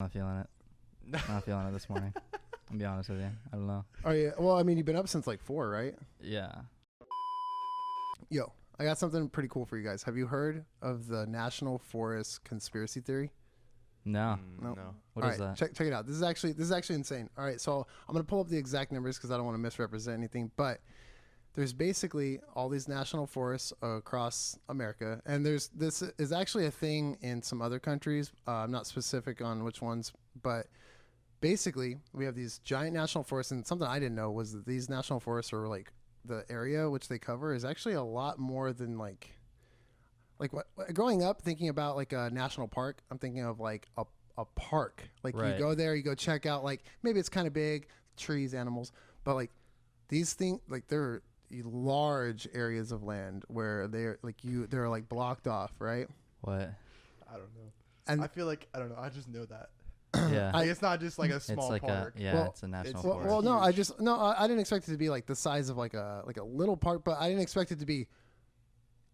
Not feeling it. Not feeling it this morning. I'll be honest with you. I don't know. Oh yeah. Well, I mean, you've been up since like 4, right? Yeah. Yo, I got something pretty cool for you guys. Have you heard of the National Forest conspiracy theory? No. No. What All is right, that? check it out. This is actually insane. All right, so I'm gonna pull up the exact numbers because I don't want to misrepresent anything. But there's basically all these national forests across America, and this is actually a thing in some other countries. I'm not specific on which ones, but basically we have these giant national forests, and something I didn't know was that these national forests are like the area which they cover is actually a lot more than like what growing up thinking about like a national park. I'm thinking of like a park. Like Right. you go there, you go check out like maybe it's kind of big, trees, animals, but like these things like they're large areas of land where they're like blocked off, right? What? I don't know. And I feel like I don't know. I just know that. Yeah. Like, it's not just like a small it's like park. it's a national Well, forest. well, no, huge. I didn't expect it to be like the size of like a little park, but I didn't expect it to be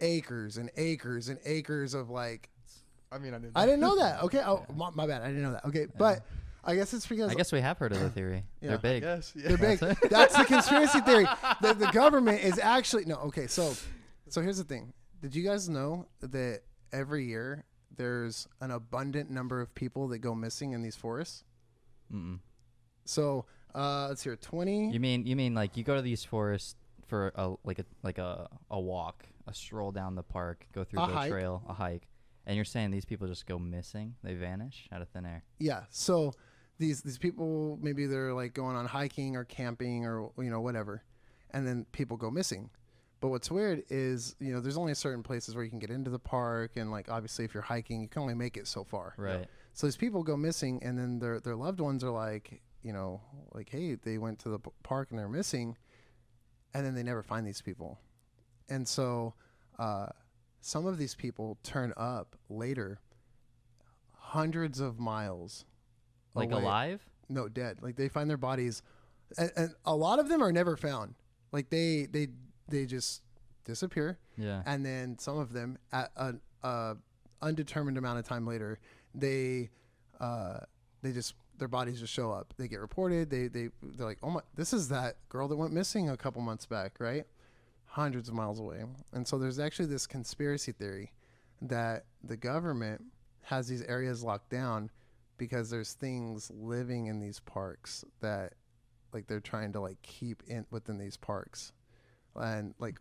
acres and acres and acres of like. I mean, I didn't know that. Okay, oh Yeah. my bad, I didn't know that. Okay, but I guess it's because I guess we have heard of the theory. Yeah. They're big. Yes. Yeah. they're big. That's it. That's the conspiracy theory. The government is actually no. Okay, so here's the thing. Did you guys know that every year there's an abundant number of people that go missing in these forests? Mm-mm. So let's hear 20. You mean like you go to these forests for a walk, a stroll down the park, go through A the hike. trail, a hike, and you're saying these people just go missing? They vanish out of thin air? Yeah. So these people, maybe they're like going on hiking or camping or whatever, and then people go missing. But what's weird is there's only certain places where you can get into the park, and like obviously if you're hiking, you can only make it so far. Right. So these people go missing, and then their loved ones are like like, hey, they went to the park and they're missing, and then they never find these people, and so some of these people turn up later, hundreds of miles. Like away. alive? No, dead. Like they find their bodies, and a lot of them are never found. Like they just disappear, Yeah. and then some of them at a undetermined amount of time later, they just their bodies just show up. They get reported. They're like, oh my, this is that girl that went missing a couple months back, right? Hundreds of miles away. And so there's actually this conspiracy theory that the government has these areas locked down because there's things living in these parks that like they're trying to like keep in within these parks, and like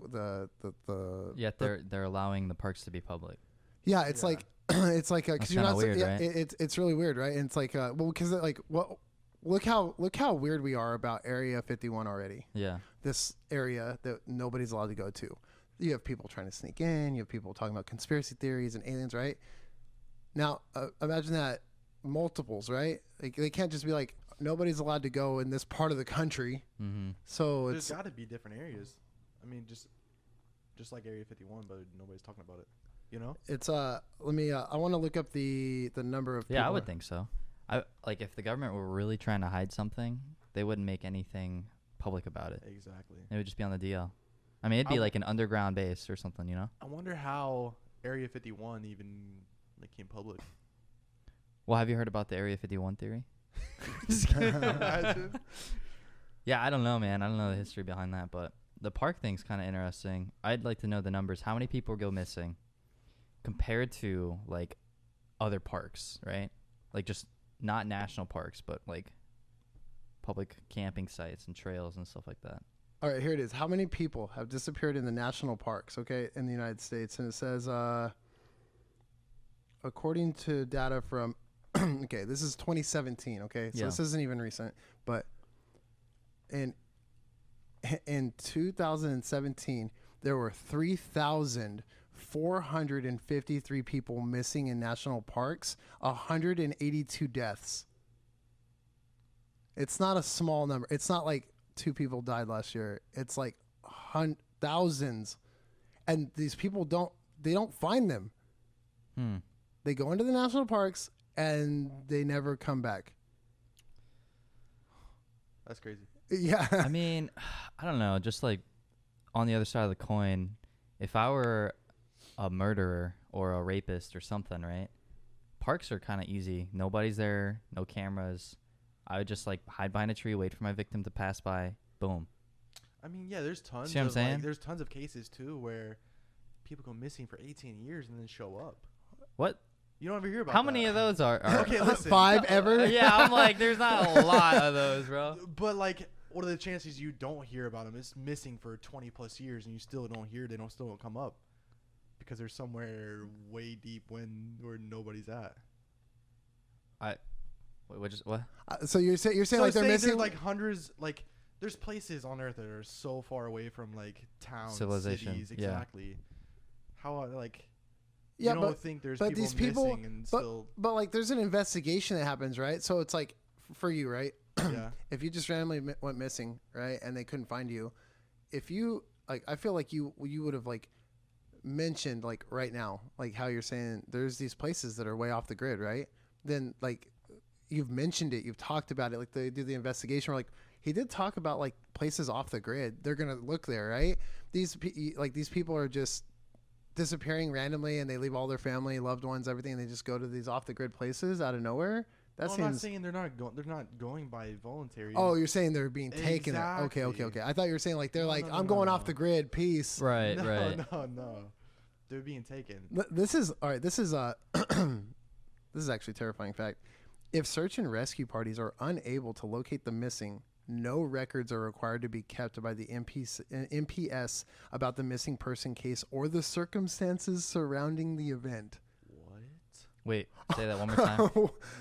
Yet they're allowing the parks to be public. yeah, it's Yeah. like it's like That's because you're kinda not weird, yeah, right? it's really weird, right? And it's like well because like what look how weird we are about Area 51 already. Yeah. This area that nobody's allowed to go to. You have people trying to sneak in. You have people talking about conspiracy theories and aliens, right? Now imagine that multiples, right? Like they can't just be like nobody's allowed to go in this part of the country. Mm-hmm. So There's it's got to be different areas. I mean, just like Area 51, but nobody's talking about it. You know? it's let me I want to look up the number of Yeah, I people. would think so. Like if the government were really trying to hide something, they wouldn't make anything public about it. Exactly. It would just be on the DL. I mean, it'd be like an underground base or something, you know? I wonder how Area 51 even like came public. Well, have you heard about the Area 51 theory? Just kidding. Imagine. Yeah, I don't know, man. I don't know the history behind that, but the park thing's kind of interesting. I'd like to know the numbers. How many people go missing compared to like other parks, right? Like just not national parks, but like public camping sites and trails and stuff like that. All right, here it is. How many people have disappeared in the national parks, okay, in the United States? And it says, according to data from, okay, this is 2017, okay? So Yeah. this isn't even recent. But in 2017, there were 3,453 people missing in national parks, 182 deaths. It's not a small number. It's not like 2 people died last year. It's like thousands, and these people don't find them. They go into the national parks and they never come back. That's crazy. Yeah. I mean, I don't know. Just like on the other side of the coin, if I were a murderer or a rapist or something, right? parks are kind of easy. Nobody's there, no cameras. I would just like hide behind a tree, wait for my victim to pass by. Boom. I mean, yeah, there's tons. See what I'm of, saying? Like, there's tons of cases too where people go missing for 18 years and then show up. What? You don't ever hear about How that. many of those are? Okay, listen. 5 ever? Yeah, I'm like, there's not a lot of those, bro. But like, what are the chances you don't hear about them? It's missing for 20 plus years and you still don't hear. They still don't come up because they're somewhere way deep where nobody's at. What? So you're saying So like they're say missing there's like hundreds, like there's places on Earth that are so far away from like towns, Civilization, cities, yeah. exactly. How like yeah, you don't think there's but people these people missing and still but like there's an investigation that happens, right? So it's like for you, right? yeah. If you just randomly went missing, right, and they couldn't find you, if you like, I feel like you would have like mentioned like right now, like how you're saying there's these places that are way off the grid, right? Then like you've mentioned it, you've talked about it, like they do the investigation. We're like, he did talk about like places off the grid. They're gonna look there, right? These people are just disappearing randomly, and they leave all their family, loved ones, everything, and they just go to these off the grid places out of nowhere. That I'm seems. not saying they're not going by voluntary. Oh, you're saying they're being taken. Exactly. Okay. I thought you were saying like they're like, No, I'm going no. off the grid. Peace. Right, no, right. no. They're being taken. This is all right. This is this is actually a terrifying fact. If search and rescue parties are unable to locate the missing, no records are required to be kept by the MPS about the missing person case or the circumstances surrounding the event. What? Wait, say that one more time.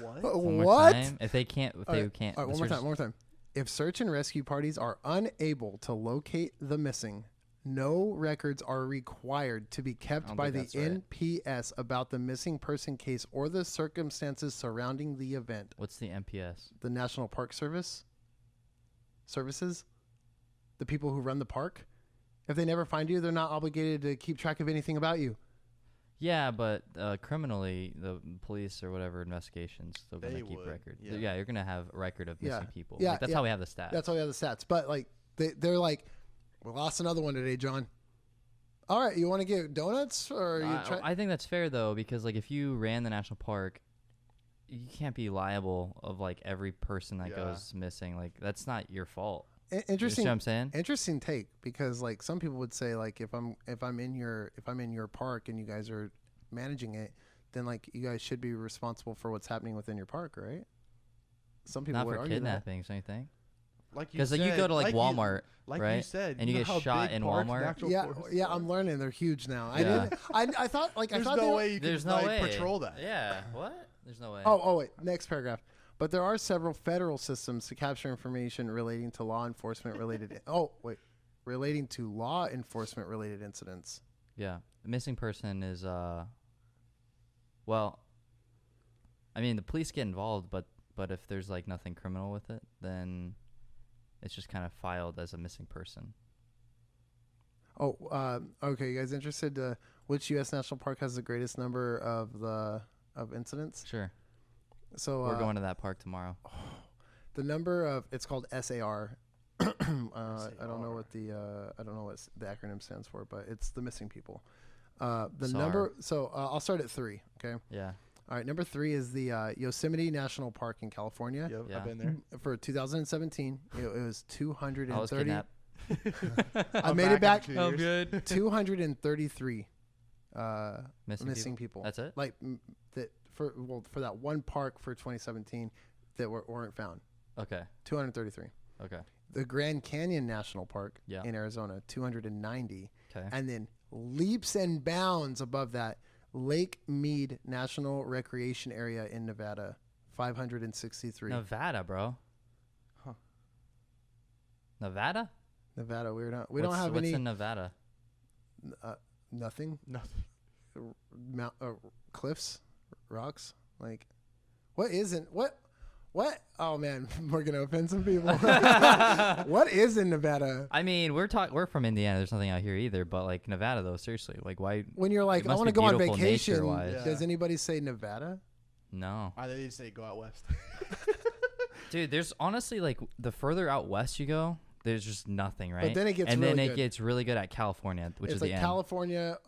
What? One more What? time. If they can't, if All they right, can't. all right, the one search- more time. If search and rescue parties are unable to locate the missing, no records are required to be I kept don't by think the that's right. NPS about the missing person case or the circumstances surrounding the event. What's the MPS? The National Park Services, the people who run the park. If they never find you, they're not obligated to keep track of anything about you. Yeah, but criminally, the police or whatever investigations, they're They gonna keep would, record. yeah. Yeah, you're gonna have a record of Yeah. missing people. Yeah, Like, that's yeah. how we have the stats. That's all we have the stats. But like they're like, we lost another one today, John. All right, you want to get donuts or you try? I think that's fair though, because like if you ran the national park, you can't be liable of like every person that Yeah. goes missing. Like that's not your fault. Interesting. You see what I'm saying? Interesting take, because like some people would say like if I'm in your park and you guys are managing it, then like you guys should be responsible for what's happening within your park, right? Some people Not would for argue that. kidnappings or anything. Like you Because like you said- go to like you- Walmart, like you right? said, And you know get how shot big in parks Walmart? natural Yeah, forests yeah, are? I'm learning they're huge now. I Yeah. didn't. I thought like There's I thought no they way you There's can no like way. patrol that. Yeah. What? There's no way. Oh wait, next paragraph. But there are several federal systems to capture information relating to law enforcement related. Relating to law enforcement related incidents. Yeah. The missing person is well, I mean the police get involved, but if there's like nothing criminal with it, then it's just kind of filed as a missing person. Oh, okay. You guys interested? Which U.S. national park has the greatest number of incidents? Sure. So We're going to that park tomorrow. the number of it's called SAR. I don't know what the acronym stands for, but it's the missing people. The SAR. number. So I'll start at 3. Okay. Yeah. All right. Number 3 is the Yosemite National Park in California. Yep, Yeah. I've been there. For 2017, it was I was 230. kidnapped. I made it back. in 2 years. good. 233 Missing people. That's it? Like that for that one park for 2017 that weren't found. Okay. 233. Okay. The Grand Canyon National Park Yeah. in Arizona, 290. Okay. And then leaps and bounds above that, Lake Mead National Recreation Area in Nevada, 563. Nevada, bro. Huh. Nevada? Nevada, we don't have what's any in Nevada? nothing. Nothing. Cliffs, rocks, like what isn't what oh man, we're gonna offend some people. What is in Nevada? I mean, we're from Indiana. There's nothing out here either. But like Nevada, though, seriously, like why? When you're like, It I must want to be go on beautiful vacation, nature-wise. Yeah. does anybody say Nevada? No, I didn't say go out west. dude. There's honestly like the further out west you go, there's just nothing, right? then it gets and really then good. it gets really good at California, which It's is like the end, California.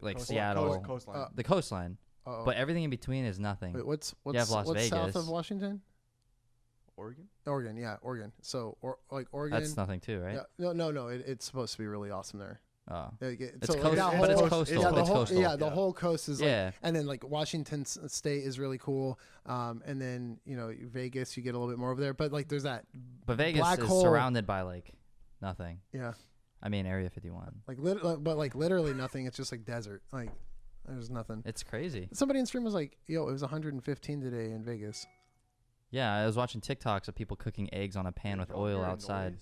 like Coast- Seattle, coastline. the coastline. Uh-oh. But everything in between is nothing. Wait, what's have Las what's south Vegas. of Washington? Oregon. Oregon, yeah, Oregon. So like Oregon. That's nothing too, right? Yeah, no. It's supposed to be really awesome there. Oh. It's It's coastal, that but it's whole- coastal. Yeah, the It's whole, coastal. yeah, the Yeah. whole coast is Yeah. like, and then like Washington State is really cool. And then Vegas, you get a little bit more over there, but like there's that, But Vegas black is hole. surrounded by like nothing. yeah, I mean, Area 51. but like literally nothing. It's just like desert. Like there's nothing. It's crazy. Somebody in stream was like, "Yo, it was 115 today in Vegas." Yeah, I was watching TikToks of people cooking eggs on a pan with oil outside.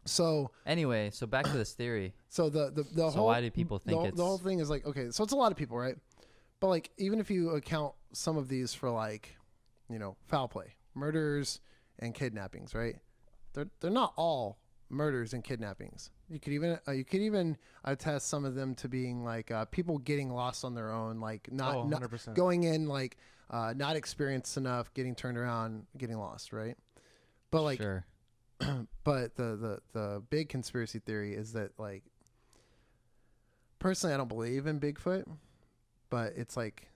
So Anyway, so back to this theory. so the So whole why do people think the, it's the whole thing is like, okay, so it's a lot of people, right? But like even if you account some of these for like, foul play, murders and kidnappings, right? They're not all murders and kidnappings. You could even attest some of them to being like people getting lost on their own, like not 100%. going in, like not experienced enough, getting turned around, getting lost, right? But like sure. but the big conspiracy theory is that, like, personally I don't believe in Bigfoot, but it's like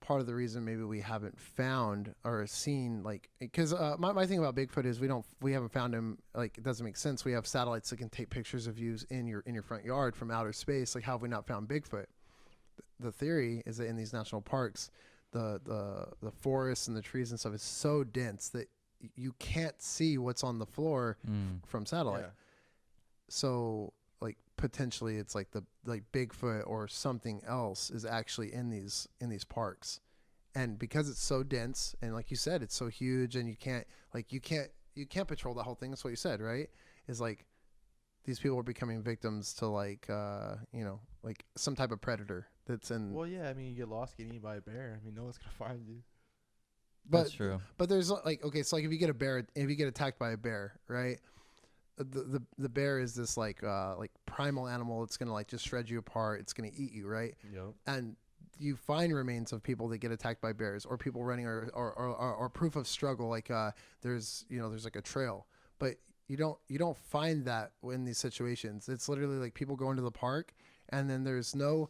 part of the reason maybe we haven't found or seen, like, because my thing about Bigfoot is we haven't found him. Like, it doesn't make sense. We have satellites that can take pictures of you in your front yard from outer space. Like, how have we not found Bigfoot? The theory is that in these national parks, the forests and the trees and stuff is so dense that you can't see what's on the floor from satellite. Yeah. So like potentially it's like Bigfoot or something else is actually in these parks. And because it's so dense and like you said, it's so huge and you can't patrol the whole thing. That's what you said, right? Is like these people are becoming victims to like like some type of predator that's in. Well, yeah. I mean, you get lost getting eaten by a bear. I mean, no one's gonna find you. But, That's true. But there's like, okay, so like if you get attacked by a bear, right? The bear is this like primal animal. It's gonna like just shred you apart. It's gonna eat you, right? Yep. And you find remains of people that get attacked by bears, or people running, or proof of struggle. Like there's like a trail, but you don't find that in these situations. It's literally like people go into the park, and then there's no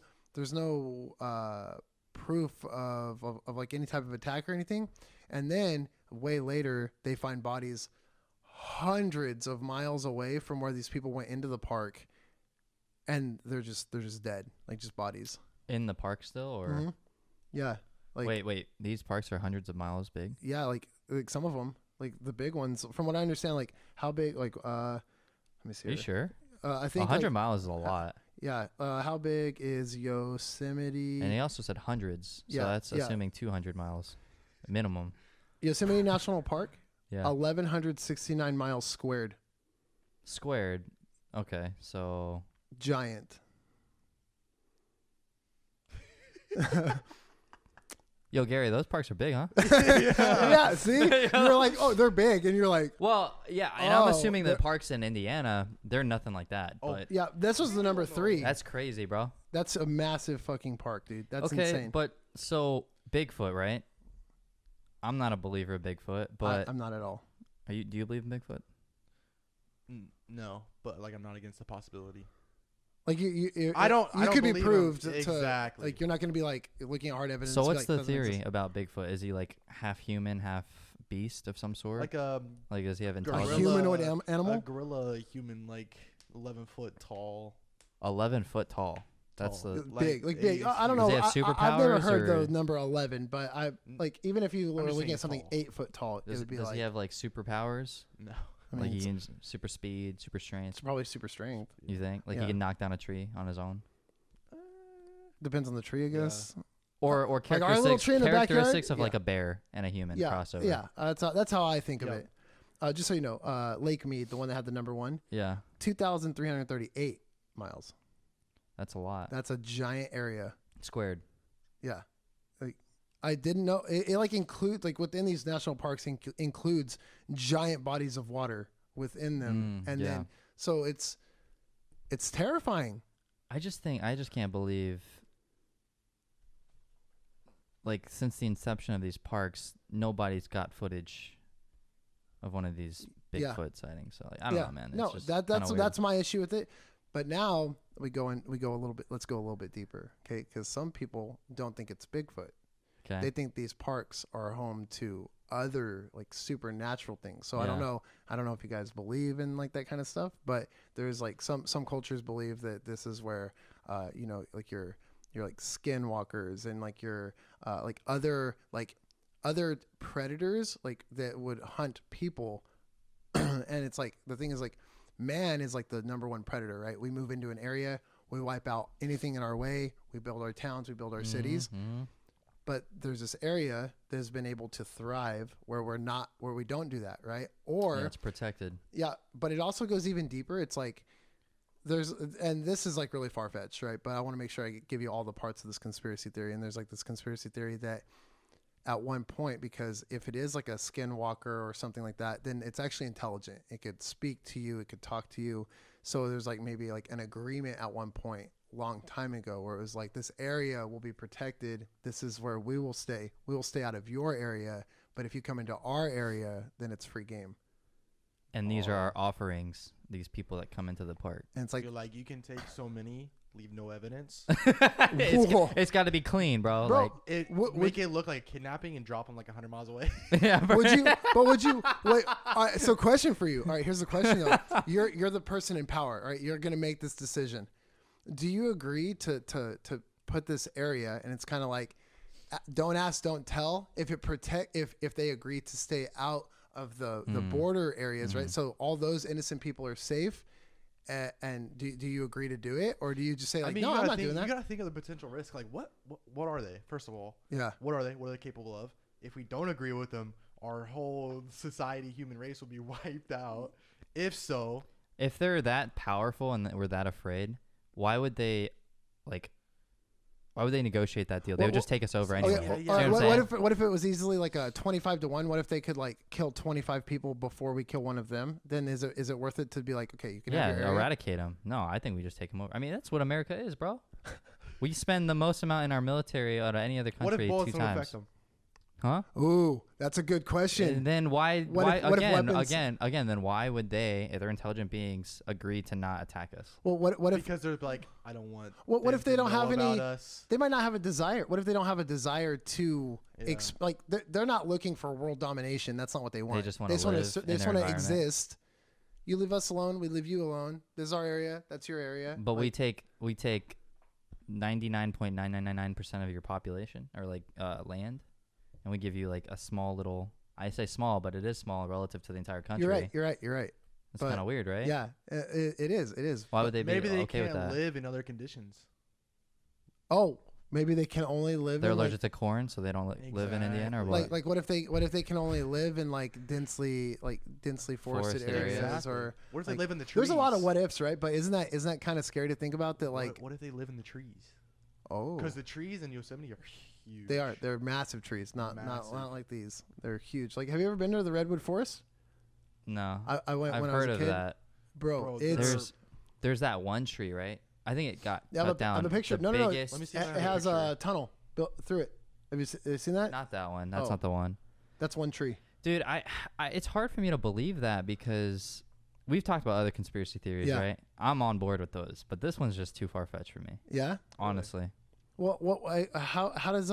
proof of like any type of attack or anything, and then way later they find bodies hundreds of miles away from where these people went into the park, and they're just dead, like just bodies In the park still, or Mhm. Yeah, like wait, these parks are hundreds of miles big. yeah, like some of them, like the big ones, from what I understand, like how big, like let me see Are you here. sure? I think 100 like, miles is a lot. yeah, how big is Yosemite? And he also said hundreds, so Yeah, that's yeah. assuming 200 miles minimum. Yosemite National Park, Yeah. 1,169 miles squared, Squared. Okay, so giant. yo, Gary, those parks are big, huh? Yeah, see, you're like, oh, they're big, and you're like, Well, yeah, and I'm Oh, assuming they're- that parks in Indiana, they're nothing like that. Oh, But yeah, this was the number 3. that's crazy, bro. That's a massive fucking park, dude. That's okay, insane. but so Bigfoot, right? I'm not a believer of Bigfoot, but I'm not at all. do you believe in Bigfoot? No, but like I'm not against the possibility. Like you I don't could be believe him. proved to, Exactly. like you're not going to be like looking at hard evidence. So and be what's like, the doesn't theory exist. about Bigfoot? Is he like half human, half beast of some sort? Like Like does he have gorilla- intelligence? humanoid a animal? gorilla human, like 11 foot tall. 11 foot tall. That's Tall. the Big, like big. he's I don't Does know. he have I've never superpowers, heard or- the number 11, but I like even if you were just looking saying at something tall. 8 foot tall, it does, would be does like he have like superpowers? No. I mean, Like he it's, can super speed, super strength. it's probably super strength. You think? Like Yeah. he can knock down a tree on his own? Depends on the tree, I Yeah. guess. Or our little characteristics, tree in the backyard? characteristics of Yeah. like a bear and a human Yeah, crossover. yeah. That's how I think of Yep. it. Just so you know, Lake Mead, the one that had the number 1, Yeah. 2,338 miles. That's a lot. That's a giant area. Squared. Yeah. Like I didn't know it like includes, like, within these national parks includes giant bodies of water within them, and yeah. then so it's terrifying. I just can't believe, like, since the inception of these parks, nobody's got footage of one of these Yeah. Bigfoot sightings. So like, I don't know, man. It's No, just that's kinda weird. that's my issue with it. But now we go a little bit. Let's go a little bit deeper, okay? Because some people don't think it's Bigfoot. Okay. They think these parks are home to other like supernatural things. So I don't Yeah. know if you guys believe in like that kind of stuff, but there's like some cultures believe that this is where like your like skinwalkers and like your like other predators like that would hunt people. And it's like the thing is like man is like the number one predator, right? We move into an area, we wipe out anything in our way, we build our towns, we build our cities. Mhm. But there's this area that has been able to thrive where we don't do that, right? Or Yeah, it's protected. yeah, but it also goes even deeper. It's like and this is like really far fetched, right? But I want to make sure I give you all the parts of this conspiracy theory. And there's like this conspiracy theory that at one point, because if it is like a skinwalker or something like that, then it's actually intelligent. It could speak to you. It could talk to you. So there's like maybe like an agreement at one point long time ago where it was like this area will be protected. This is where we will stay. We will stay out of your area. But if you come into our area, then it's free game. And these are our offerings. These people that come into the park. And it's like, You're like, you can take so many, leave no evidence. Whoa. it's got to be clean, bro. Bro, Like, Make it look like kidnapping and drop them like 100 miles away. yeah, bro. would you wait? All right, so question for you. All right, here's the question though. You're the person in power, right? You're going to make this decision. Do you agree to put this area, and it's kind of like don't ask, don't tell, if they agree to stay out of the border areas, right? So all those innocent people are safe. And do you agree to do it, or do you just say like, no, I'm not doing that? You gotta think of the potential risk. Like, what are they? First of all, Yeah. What are they? What are they capable of? If we don't agree with them, our whole society, human race, will be wiped out. If so, If they're that powerful and we're that afraid, why would they negotiate that deal? They Well, would just take us over Oh, anyway. yeah. Yeah, You yeah. know All right, what I'm saying? what if it was easily like a 25-1? What if they could like kill 25 people before we kill one of them? Then is it worth it to be like, okay, you can have your Yeah, area? eradicate them. No, I think we just take them over. I mean, that's what America is, bro. We spend the most amount in our military out of any other what if country bullets 2 don't affect times. them? Huh? Ooh, that's a good question. And then why What if weapons- then why would they, if they're intelligent beings, agree to not attack us? Well, what if Because they're like, I don't want. what them if they to don't know have any? about us. They might not have a desire. What if they don't have a desire to Yeah. like they're not looking for world domination. That's not what they want. just wanna wanna live they in just their want to environment. exist. You leave us alone, we leave you alone. This is our area. That's your area. But Like, we take 99.9999% of your population or like land, and we give you like a small little. I say small, but it is small relative to the entire country. You're right. It's but- kind of weird, right? Yeah, it is. Why would they be Maybe they okay with can't that? live in other conditions. Oh, maybe they can only live They're in allergic to corn, so they don't live in Indiana, or Exactly. what? like what if they can only live in like densely forested Forested areas areas. or What if like, they live in the trees? there's a lot of what ifs, right? But isn't that kind of scary to think about that like What if they live in the trees? oh Because the trees in Yosemite are huge. they're massive trees, not Massive. like these. They're huge. Like have you ever been to the redwood forest? No, I went I've when I heard was a of kid. that. Bro, Bro, it's There's that one tree, right? I think it got Yeah, I cut have a down. picture. The No, no, biggest, Let me see. it has a tunnel built through it. Have you seen that? Not that one. That's Oh. not the one. That's one tree. Dude, I it's hard for me to believe that because we've talked about other conspiracy theories, Yeah. right? I'm on board with those, but this one's just too far fetched for me, Yeah. honestly. How does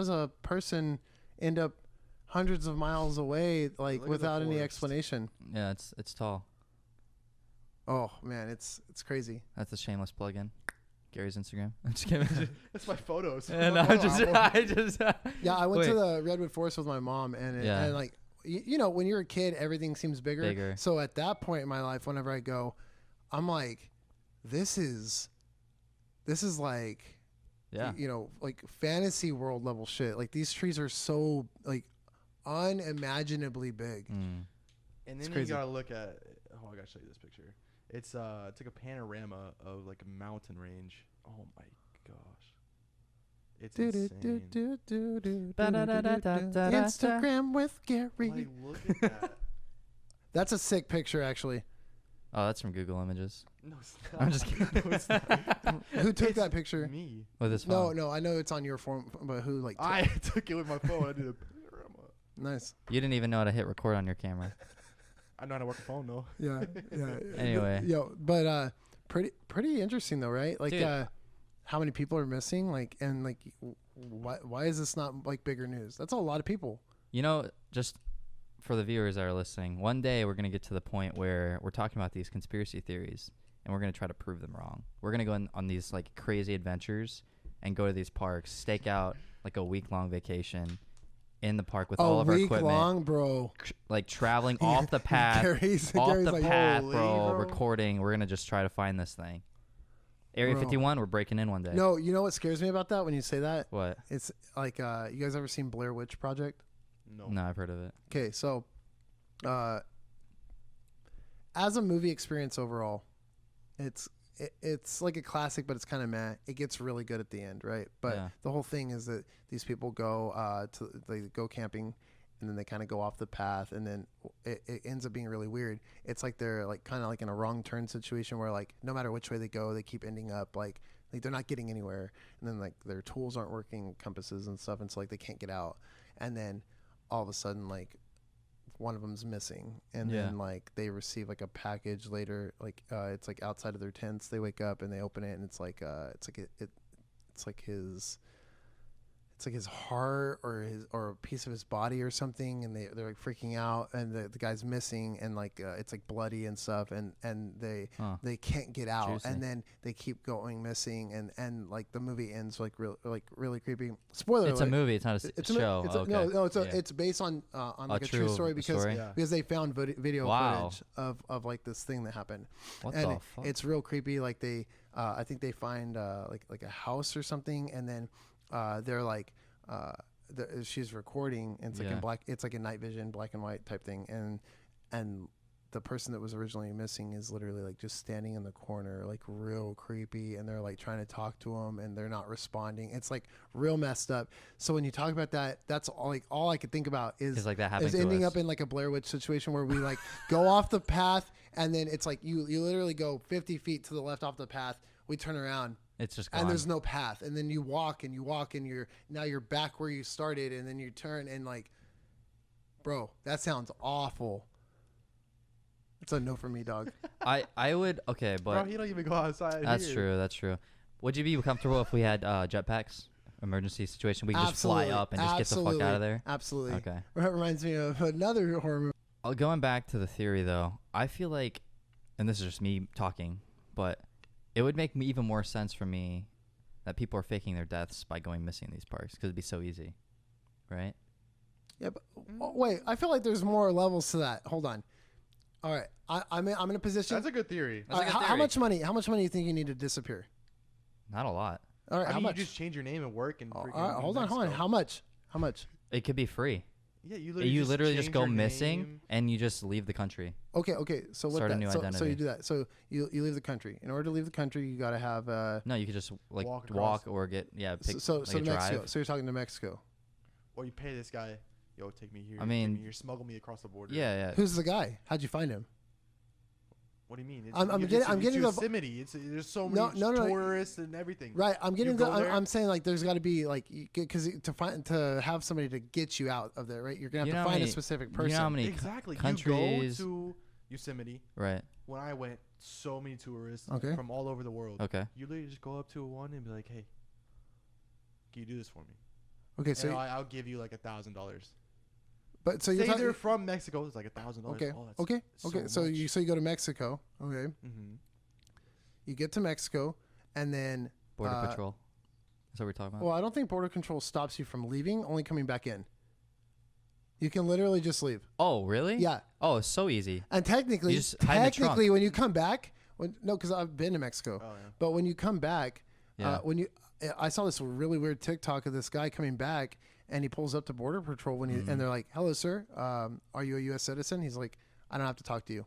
a person end up hundreds of miles away like Look at the without any forest. explanation? Yeah, it's tall. Oh man, it's crazy. That's a shameless plug-in. Gary's Instagram. I'm just kidding. That's my photos. And My I photo just, album. I just. Yeah, I went to Wait. the redwood forest with my mom, and Yeah. and like you know when you're a kid, everything seems bigger. Bigger. So at that point in my life, whenever I go, I'm like, this is like Yeah. you know, like fantasy world level shit. Like these trees are so like unimaginably big. Mm. And It's then you crazy. gotta look at. Oh, I gotta show you this picture. It's like a panorama of like a mountain range. Oh my gosh, it's insane. Instagram with Gary. Like, look at that. That's a sick picture, actually. Oh, that's from Google Images. No, it's not. I'm just kidding. No, it's not. Who took It's that picture? Me. With his No, phone. no, I know it's on your form, but who like? I took it with my phone. I did a panorama. Nice. You didn't even know how to hit record on your camera. I know how to work a phone though. Yeah, yeah. Anyway. Yo, but Pretty interesting though, right? Like, Dude. how many people are missing? Like, and like, why is this not like bigger news? That's a lot of people. You know, just for the viewers that are listening, one day we're going to get to the point where we're talking about these conspiracy theories and we're going to try to prove them wrong. We're going to go on these like crazy adventures and go to these parks, stake out like a week-long vacation in the park with all of our equipment. A week long, bro. Like traveling off the path, Gary's off the like, path, holy, bro, bro. recording. We're going to just try to find this thing. Area Bro. 51, we're breaking in one day. No, you know what scares me about that when you say that? What? It's like, you guys ever seen Blair Witch Project? No, I've heard of it. Okay, so as a movie experience overall, it's like a classic, but it's kind of meh. It gets really good at the end, right? But Yeah. the whole thing is that these people go they go camping, and then they kind of go off the path, and then it ends up being really weird. It's like they're like kind of like in a wrong turn situation where like no matter which way they go, they keep ending up like they're not getting anywhere, and then like their tools aren't working, compasses and stuff, and so like they can't get out, and then all of a sudden like one of them's missing, and Yeah. then like they receive like a package later, like it's like outside of their tents. They wake up and they open it, and it's like his heart or a piece of his body or something, and they're like freaking out, and the guy's missing, and like it's like bloody and stuff, and they can't get out. Juicy. And then they keep going missing, and like the movie ends like really creepy. Spoiler It's alert. a movie. It's not a It's a show. It's a, okay. No, it's Yeah. it's based on like a true story because story? Yeah. because they found video Wow. footage of like this thing that happened, What and the fuck? it's real creepy. Like they I think they find like a house or something, and then they're like she's recording, and it's like Yeah. in black. It's like a night vision, black and white type thing, and the person that was originally missing is literally like just standing in the corner, like real creepy, and they're like trying to talk to him, and they're not responding. It's like real messed up. So when you talk about that, that's all I could think about is It's like that happened is to ending us. up in like a Blair Witch situation where we like go off the path, and then it's like you literally go 50 feet to the left off the path. We turn around, It's just gone. and there's no path, and then you walk and you're back where you started, and then you turn, and like, bro, that sounds awful. It's a no for me, dog. I would okay, Bro, but you don't even go outside. that's here. true. That's true. Would you be comfortable if we had jetpacks? Emergency situation, we could just fly up and just get the fuck out of there. Absolutely. Okay. That reminds me of another horror movie. Going back to the theory though, I feel like, and this is just me talking, but it would make me even more sense for me that people are faking their deaths by going missing in these parks because it'd be so easy, right? Yeah, but wait, I feel like there's more levels to that. Hold on. All right, I'm in a position. That's a good theory. That's a good how theory. much money? How much money do you think you need to disappear? Not a lot. All right, I how mean, much? you just change your name and work and. All freaking right, hold on. Mexico. How much? How much? It could be free. Yeah, you You literally just change go your missing name. and you just leave the country. Okay. So what? Start a that, new so identity. you do that. So you leave the country. In order to leave the country, you got to have No, you could just like Walk walk, across. or get pick so like to a Mexico. drive. So you're talking to Mexico. Or you pay this guy, yo, take me here. I take mean- me here, smuggle me across the border. Yeah. Who's the guy? How'd you find him? What do you mean? I'm it's getting the- Yosemite. There's so No, many no. tourists and everything. Right. I'm getting. go there? I'm saying like there's got to be like because to have somebody to get you out of there, right? You're gonna have You to know how find a many- specific You person. know how many Exactly. countries? You go to Yosemite. Right. When I went, so many tourists Okay. from all over the world. Okay. You literally just go up to one and be like, "Hey, can you do this for me?" Okay. So And I'll give you like $1,000. but so Say you're they're talking. from Mexico. It's like $1,000. Okay. Oh, that's Okay. Okay. So much. you go to Mexico. Okay. Mm-hmm. You get to Mexico, and then Border Patrol. That's what we're talking about. well, I don't think border control stops you from leaving, only coming back in. You can literally just leave. Oh, really? Yeah. Oh, it's so easy. And technically, You just hide in the trunk. when you come back, because I've been to Mexico, Oh yeah. but when you come back, Yeah. I saw this really weird TikTok of this guy coming back, and he pulls up to Border Patrol Mm-hmm. and they're like, "Hello, sir. Are you a U.S. citizen?" He's like, "I don't have to talk to you,"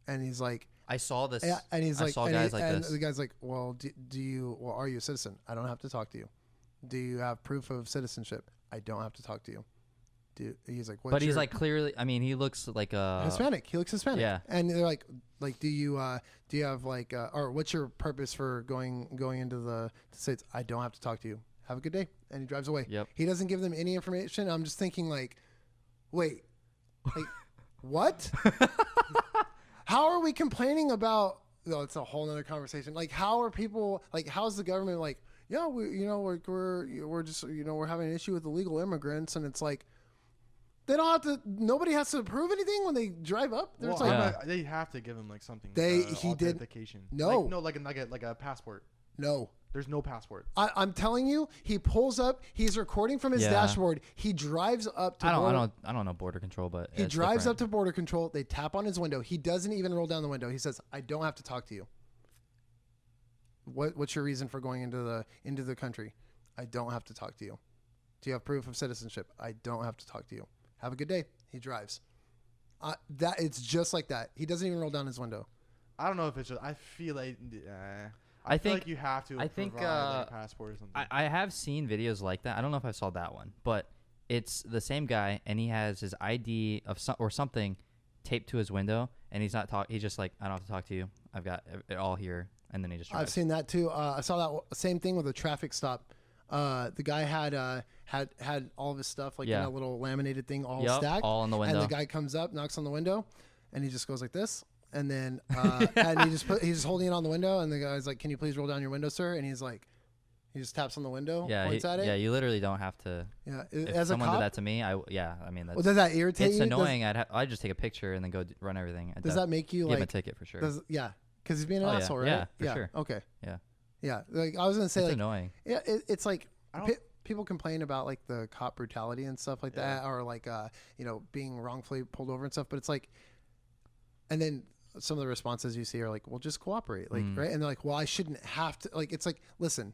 and he's like, I saw this. yeah, and he's I like, saw and guys he- like and this. the guy's like, "Well, do you? Well, are you a citizen? I don't have to talk to you. Do you have proof of citizenship? I don't have to talk to you." He's like, But he's like clearly. I mean, he looks like a Hispanic. He looks Hispanic. Yeah. And they're like, do you have like, or what's your purpose for going into the States? I don't have to talk to you. Have a good day. And he drives away. Yep. He doesn't give them any information. I'm just thinking like, wait, like, what? How are we complaining about no, it's a whole nother conversation. Like, how are people like? How's the government like? Yeah, we're just we're having an issue with illegal immigrants, and it's like they don't have to. Nobody has to prove anything when they drive up. There's Well, like Yeah. they have to give him like something. He did- authentication. No. like a passport. no. There's no passport. I'm telling you, he pulls up. He's recording from his Yeah. dashboard. He drives up to. I don't know border control, but He it's drives different. up to border control. They tap on his window. He doesn't even roll down the window. He says, "I don't have to talk to you." What's your reason for going into the country? I don't have to talk to you. Do you have proof of citizenship? I don't have to talk to you. Have a good day. He drives. That it's just like that. He doesn't even roll down his window. I don't know if it's just. I feel like. I feel think- like you have to. I think, provide, like, a passport or something. I have seen videos like that. I don't know if I saw that one, but it's the same guy, and he has his ID or something taped to his window, and he's not talk. He's just like, I don't have to talk to you. I've got it all here, and then he just drives. I've seen that too. I saw that same thing with a traffic stop. The guy had all of his stuff like in Yeah. a little laminated thing all Yep, stacked. all in the window. And the guy comes up, knocks on the window, and he just goes like this. And then and he's just holding it on the window, and the guy's like, "Can you please roll down your window, sir?" And he's like, he just taps on the window, Yeah, points at it. yeah. You literally don't have to. Yeah. If As a someone cop, did that to me, I mean that's well, does that irritate it's you? annoying. I'd just take a picture and then go run everything. Does that make you give him a like? ticket for sure? Yeah, because he's being an Oh, yeah. asshole, right? Yeah, for sure. Okay. Yeah. Yeah. Like I was gonna say, It's like, annoying. yeah, it's like I don't- people complain about like the cop brutality and stuff like Yeah. that, or like being wrongfully pulled over and stuff. But it's like, and then some of the responses you see are like, "Well, just cooperate," like right? And they're like, "Well, I shouldn't have to." Like it's like, listen,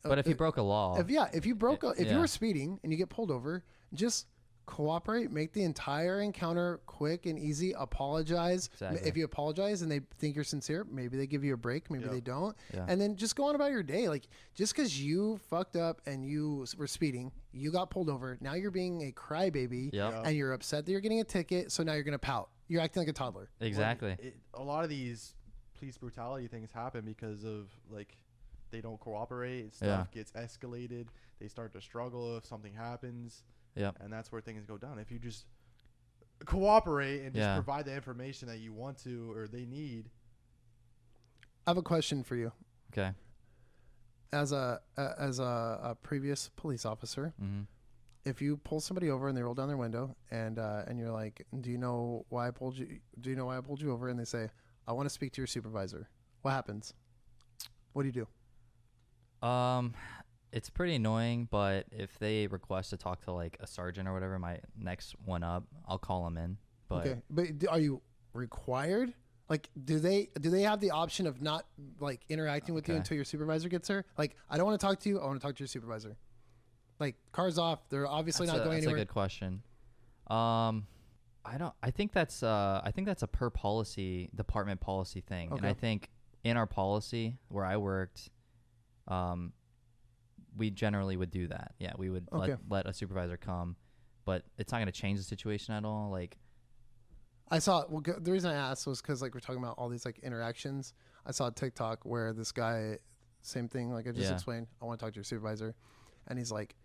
But if you broke a law, if you yeah. were speeding and you get pulled over, just cooperate, make the entire encounter quick and easy, apologize. Exactly. If you apologize and they think you're sincere, maybe they give you a break, maybe Yep. they don't. Yeah. And then just go on about your day. Like just because you fucked up and you were speeding, you got pulled over, now you're being a crybaby Yep. Yeah. and you're upset that you're getting a ticket, so now you're going to pout. You're acting like a toddler. exactly. A lot of these police brutality things happen because of like they don't cooperate. Stuff gets escalated. They start to struggle if something happens. Yep. And that's where things go down. If you just cooperate and just Yeah. provide the information that you want to or they need. I have a question for you. Okay. As a previous police officer, Mm-hmm. if you pull somebody over and they roll down their window and you're like, do you know why I pulled you over? And they say, I want to speak to your supervisor. What happens? What do you do? It's pretty annoying, but if they request to talk to like a sergeant or whatever, my next one up, I'll call them in. But Okay, but are you required? Like, do they have the option of not like interacting with you Okay. until your supervisor gets there? Like, I don't want to talk to you. I want to talk to your supervisor. Like, car's off. They're obviously not going that's anywhere. a good question. I think that's a per policy department policy thing, and Okay. I think in our policy where I worked, we generally would do that. Yeah, we would Okay. let a supervisor come, but it's not going to change the situation at all. Like, I saw. Well, the reason I asked was because like we're talking about all these like interactions. I saw a TikTok where this guy, same thing like I just Yeah. explained. I want to talk to your supervisor, and he's like,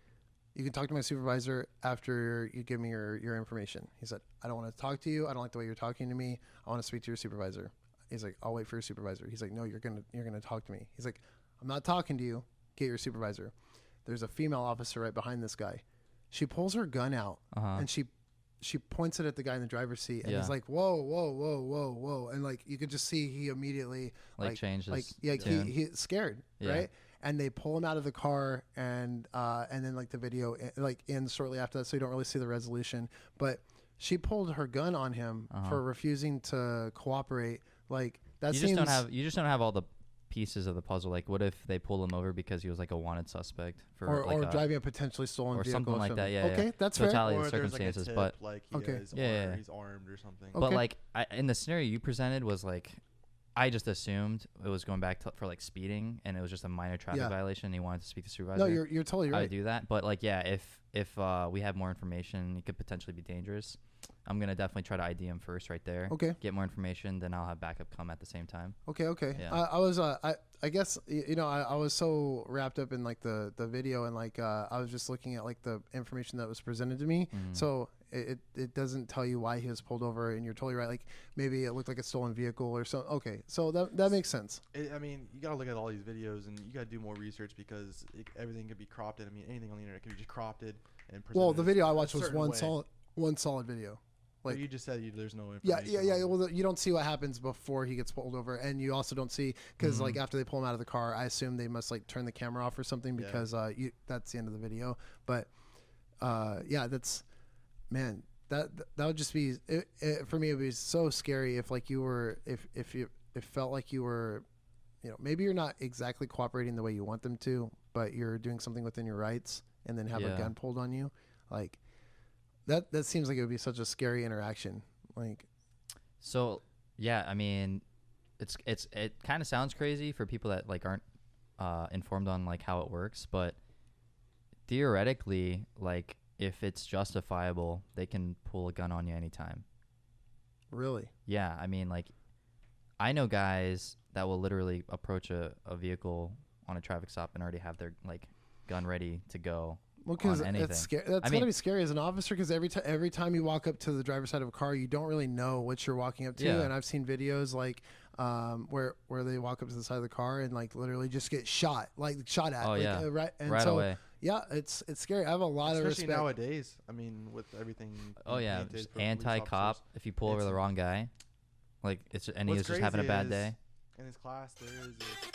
"You can talk to my supervisor after you give me your information." He said, "I don't want to talk to you. I don't like the way you're talking to me. I want to speak to your supervisor." He's like, "I'll wait for your supervisor." He's like, "No, you're gonna talk to me." He's like, "I'm not talking to you. Get your supervisor." There's a female officer right behind this guy. She pulls her gun out and she points it at the guy in the driver's seat, and Yeah. he's like, "Whoa, whoa, whoa, whoa, whoa!" And like you could just see he immediately changed his like yeah, tune. he's scared, Yeah. right? And they pull him out of the car, and then like the video like ends shortly after that, so you don't really see the resolution. But she pulled her gun on him for refusing to cooperate. Like that you seems just don't have all the pieces of the puzzle. Like, what if they pull him over because he was like a wanted suspect for or driving a potentially stolen or vehicle something like that? Yeah, okay, yeah. that's fair. Totality of Or the there's like a circumstances, tip, but like he Okay. is Yeah. he's armed or something. Okay. But like in the scenario you presented was like, I just assumed it was going back for like speeding, and it was just a minor traffic Yeah. violation. And he wanted to speak to the supervisor. No, you're totally I right. would do that. But like, yeah, if we have more information, it could potentially be dangerous. I'm gonna definitely try to ID him first, right there. Okay. Get more information, then I'll have backup come at the same time. Okay. Yeah. I was I guess I was so wrapped up in like the video, and like I was just looking at like the information that was presented to me. Mm. So it doesn't tell you why he was pulled over, and you're totally right. Like maybe it looked like a stolen vehicle or so. Okay, so that makes sense. I mean, you gotta look at all these videos, and you gotta do more research because everything could be cropped. I mean, anything on the internet could be just cropped and Well, the presented video I a watched was certain way. one solid video. But Like you just said there's no yeah, information. yeah, yeah. on it. Well, you don't see what happens before he gets pulled over, and you also don't see because like after they pull him out of the car, I assume they must like turn the camera off or something Yeah. because that's the end of the video. But yeah, that's man. That would just be for me. It would be so scary if like you were if you it felt like you were, you know, maybe you're not exactly cooperating the way you want them to, but you're doing something within your rights, and then have a Yeah. gun pulled on you, like that seems like it would be such a scary interaction. Like So yeah, I mean, it kind of sounds crazy for people that like aren't informed on like how it works, but theoretically, like if it's justifiable, they can pull a gun on you anytime. really, Yeah, I mean, like I know guys that will literally approach a vehicle on a traffic stop and already have their like gun ready to go. well, because on anything. that's scary. That's I gotta mean- be scary as an officer because every time you walk up to the driver's side of a car, you don't really know what you're walking up to. Yeah. And I've seen videos like where they walk up to the side of the car and like literally just get shot at. Oh, like, yeah. right. And Right so, away. yeah, it's scary. I have a lot of Especially respect. nowadays. I mean, with everything. Oh being yeah, painted just for police anti-cop. officers. If you pull over It's- the wrong guy, like it's and he What's was just having a crazy bad is day. In his class, there is